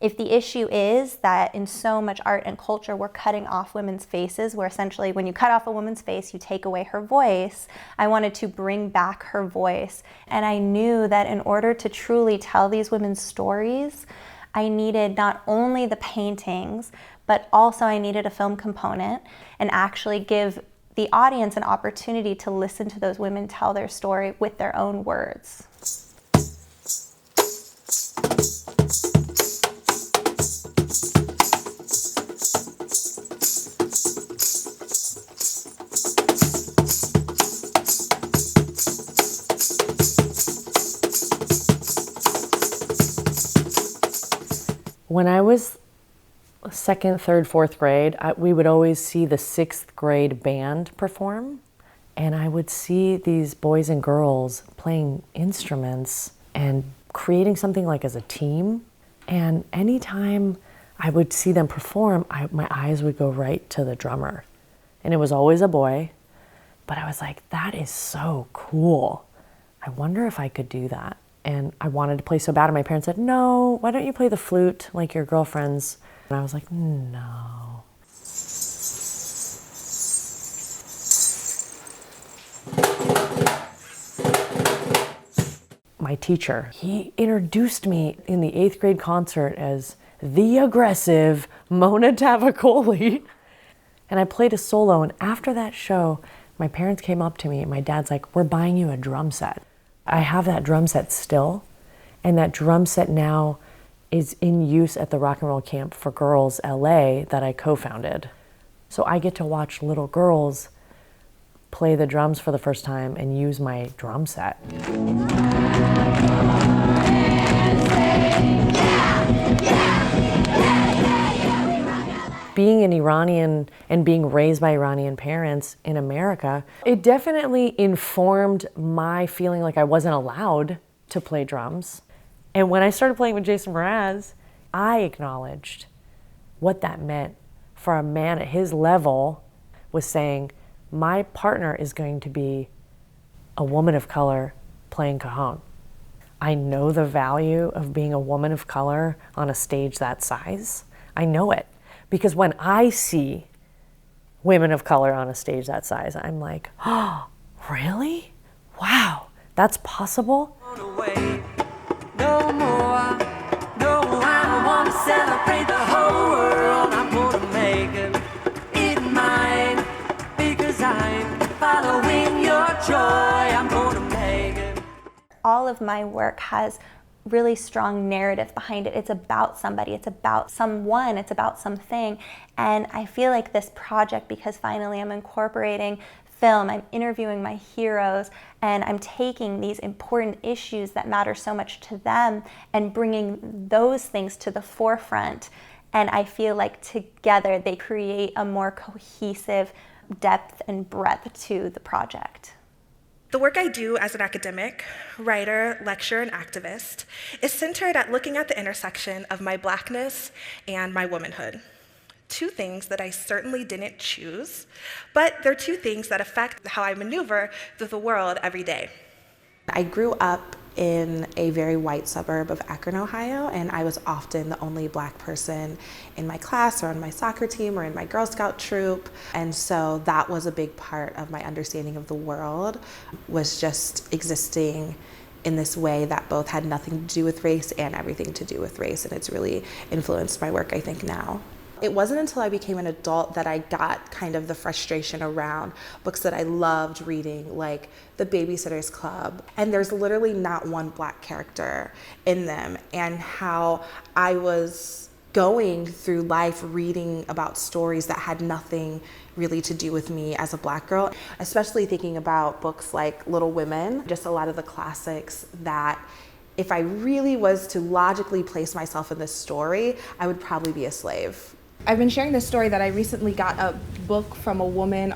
If the issue is that in so much art and culture we're cutting off women's faces, where essentially when you cut off a woman's face, you take away her voice, I wanted to bring back her voice. And I knew that in order to truly tell these women's stories, I needed not only the paintings, but also I needed a film component and actually give the audience an opportunity to listen to those women tell their story with their own words. When I was second, third, fourth grade, we would always see the sixth grade band perform. And I would see these boys and girls playing instruments and creating something like as a team. And anytime I would see them perform, my eyes would go right to the drummer. And it was always a boy. But I was like, that is so cool. I wonder if I could do that. And I wanted to play so bad, and my parents said, no, why don't you play the flute like your girlfriends? And I was like, no. My teacher, he introduced me in the 8th grade concert as the aggressive Mona Tavakoli. And I played a solo, and after that show, my parents came up to me, and my dad's like, we're buying you a drum set. I have that drum set still, and that drum set now is in use at the Rock and Roll Camp for Girls LA that I co-founded. So I get to watch little girls play the drums for the first time and use my drum set. Being an Iranian and being raised by Iranian parents in America, it definitely informed my feeling like I wasn't allowed to play drums. And when I started playing with Jason Mraz, I acknowledged what that meant for a man at his level, was saying, my partner is going to be a woman of color playing cajon. I know the value of being a woman of color on a stage that size. I know it. Because when I see women of color on a stage that size, I'm like, oh, really? Wow, that's possible? No more, no, I want to celebrate the whole world. I'm gonna make it mine, because I'm following your joy. I'm gonna make it. All of my work has really strong narrative behind it. It's about somebody, it's about someone, it's about something. And I feel like this project, because finally I'm incorporating film, I'm interviewing my heroes, and I'm taking these important issues that matter so much to them and bringing those things to the forefront. And I feel like together they create a more cohesive depth and breadth to the project. The work I do as an academic, writer, lecturer, and activist is centered at looking at the intersection of my Blackness and my womanhood. Two things that I certainly didn't choose, but they're two things that affect how I maneuver through the world every day. I grew up in a very white suburb of Akron, Ohio, and I was often the only Black person in my class or on my soccer team or in my Girl Scout troop. And so that was a big part of my understanding of the world, was just existing in this way that both had nothing to do with race and everything to do with race. And it's really influenced my work, I think, now. It wasn't until I became an adult that I got kind of the frustration around books that I loved reading, like The Babysitter's Club. And there's literally not one Black character in them, and how I was going through life reading about stories that had nothing really to do with me as a Black girl, especially thinking about books like Little Women, just a lot of the classics that if I really was to logically place myself in this story, I would probably be a slave. I've been sharing this story that I recently got a book from a woman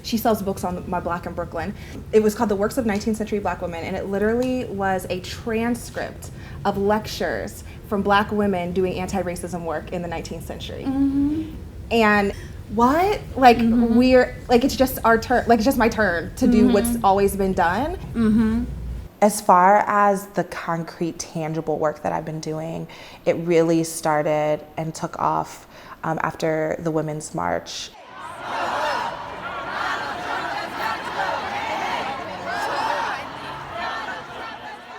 she sells books on My Black in Brooklyn. It was called The Works of 19th Century Black Women, and it literally was a transcript of lectures from Black women doing anti-racism work in the 19th century. Mm-hmm. And what? Like, it's just our turn, like, it's just my turn to do what's always been done. Mm-hmm. As far as the concrete, tangible work that I've been doing, it really started and took off after the Women's March.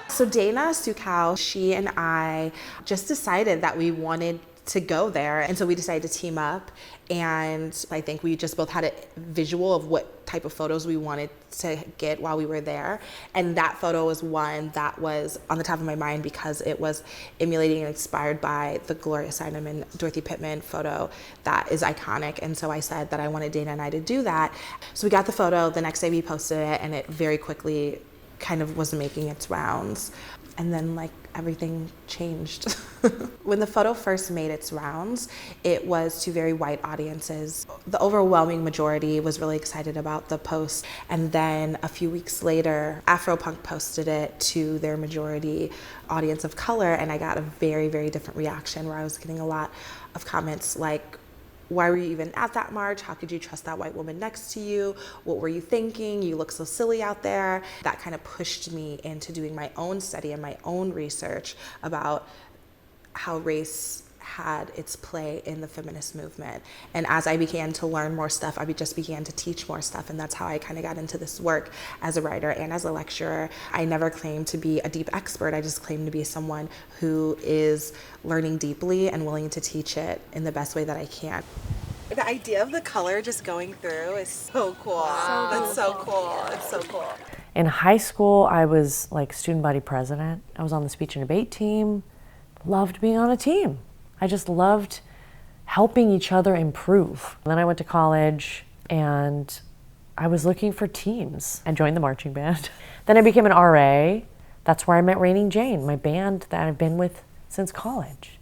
So Dana Sukow, she and I just decided that we wanted to go there, and so we decided to team up, and I think we just both had a visual of what type of photos we wanted to get while we were there, and that photo was one that was on the top of my mind because it was emulating and inspired by the Gloria Steinem and Dorothy Pittman photo that is iconic, and so I said that I wanted Dana and I to do that. So we got the photo, the next day we posted it, and it very quickly kind of was making its rounds. And then like everything changed. When the photo first made its rounds, it was to very white audiences. The overwhelming majority was really excited about the post. And then a few weeks later, Afropunk posted it to their majority audience of color, and I got a very, very different reaction where I was getting a lot of comments like, why were you even at that march? How could you trust that white woman next to you? What were you thinking? You look so silly out there. That kind of pushed me into doing my own study and my own research about how race had its play in the feminist movement. And as I began to learn more stuff, I just began to teach more stuff, and that's how I kind of got into this work as a writer and as a lecturer. I never claimed to be a deep expert, I just claimed to be someone who is learning deeply and willing to teach it in the best way that I can. The idea of the color just going through is so cool. Wow. That's so cool. It's so cool. In high school, I was like student body president. I was on the speech and debate team. Loved being on a team. I just loved helping each other improve. And then I went to college and I was looking for teams. I joined the marching band. Then I became an RA. That's where I met Reigning Jane, my band that I've been with since college.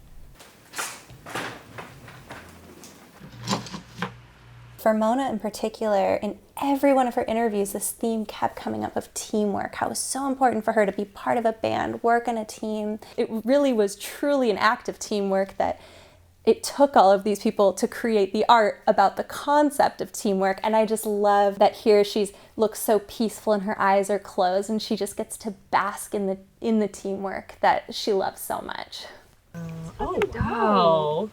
For Mona in particular, in every one of her interviews, this theme kept coming up of teamwork, how it was so important for her to be part of a band, work in a team. It really was truly an act of teamwork that it took all of these people to create the art about the concept of teamwork. And I just love that here she looks so peaceful and her eyes are closed and she just gets to bask in the teamwork that she loves so much. Oh, wow.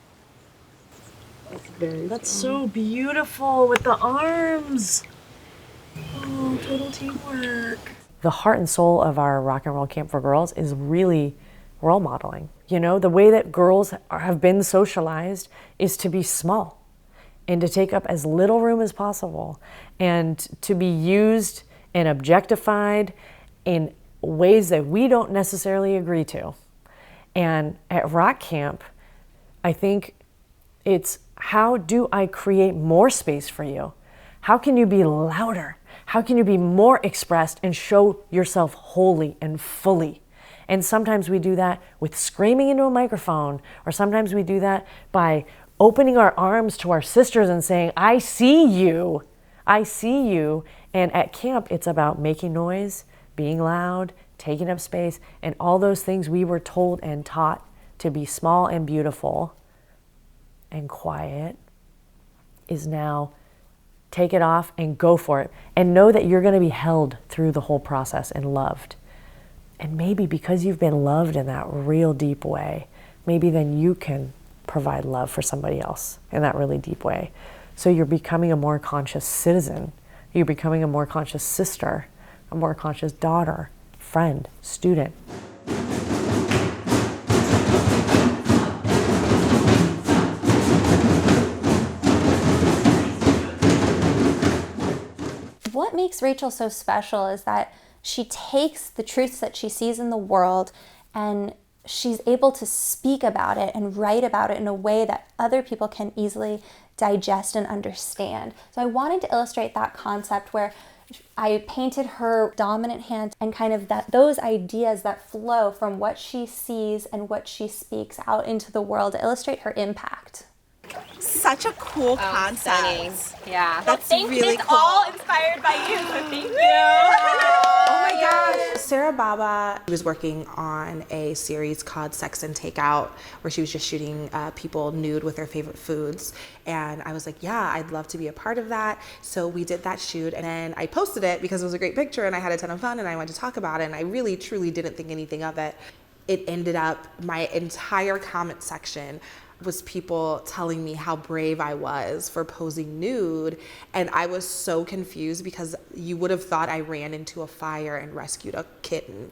That's so beautiful with the arms. Oh, total teamwork. The heart and soul of our rock and roll camp for girls is really role modeling. You know, the way that girls have been socialized is to be small and to take up as little room as possible and to be used and objectified in ways that we don't necessarily agree to. And at rock camp, I think it's, how do I create more space for you? How can you be louder? How can you be more expressed and show yourself wholly and fully? And sometimes we do that with screaming into a microphone, or sometimes we do that by opening our arms to our sisters and saying, I see you, I see you. And at camp, it's about making noise, being loud, taking up space, and all those things we were told and taught to be small and beautiful and quiet is now take it off and go for it. And know that you're gonna be held through the whole process and loved. And maybe because you've been loved in that real deep way, maybe then you can provide love for somebody else in that really deep way. So you're becoming a more conscious citizen. You're becoming a more conscious sister, a more conscious daughter, friend, student. What makes Rachel so special is that she takes the truths that she sees in the world and she's able to speak about it and write about it in a way that other people can easily digest and understand. So I wanted to illustrate that concept where I painted her dominant hand and kind of those ideas that flow from what she sees and what she speaks out into the world to illustrate her impact. Such a cool concept. Stunning. Yeah. That's really it's cool. all inspired by you, so thank you. Oh my gosh. Sarah Baba was working on a series called Sex and Takeout, where she was just shooting people nude with their favorite foods. And I was like, yeah, I'd love to be a part of that. So we did that shoot, and then I posted it because it was a great picture and I had a ton of fun and I wanted to talk about it, and I really, truly didn't think anything of it. It ended up, my entire comment section was people telling me how brave I was for posing nude, and I was so confused because you would have thought I ran into a fire and rescued a kitten.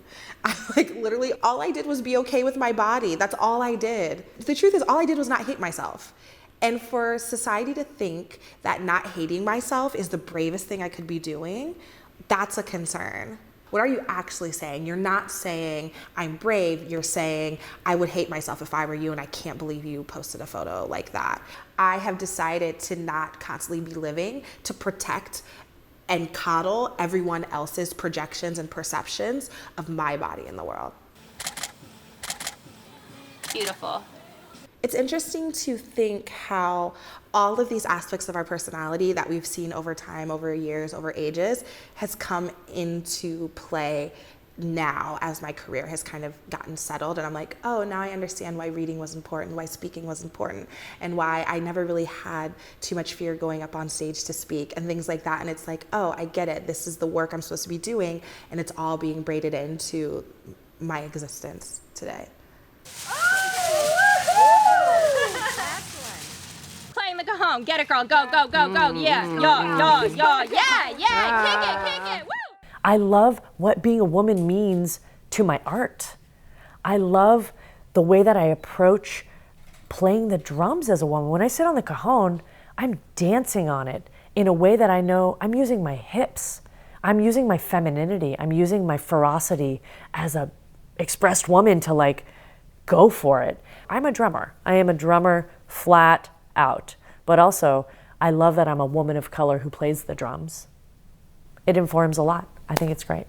Literally all I did was be okay with my body. That's all I did. The truth is, all I did was not hate myself. And for society to think that not hating myself is the bravest thing I could be doing, that's a concern. What are you actually saying? You're not saying, I'm brave. You're saying, I would hate myself if I were you, and I can't believe you posted a photo like that. I have decided to not constantly be living to protect and coddle everyone else's projections and perceptions of my body in the world. Beautiful. It's interesting to think how all of these aspects of our personality that we've seen over time, over years, over ages, has come into play now as my career has kind of gotten settled. And I'm like, oh, now I understand why reading was important, why speaking was important, and why I never really had too much fear going up on stage to speak and things like that. And it's like, oh, I get it. This is the work I'm supposed to be doing, and it's all being braided into my existence today. Playing the cajon. Get it, girl. Go, go, go, go. Yeah, yeah. Kick it. Woo! I love what being a woman means to my art. I love the way that I approach playing the drums as a woman. When I sit on the cajon, I'm dancing on it in a way that I know I'm using my hips. I'm using my femininity. I'm using my ferocity as a expressed woman to go for it. I'm a drummer. I am a drummer flat out. But also, I love that I'm a woman of color who plays the drums. It informs a lot. I think it's great.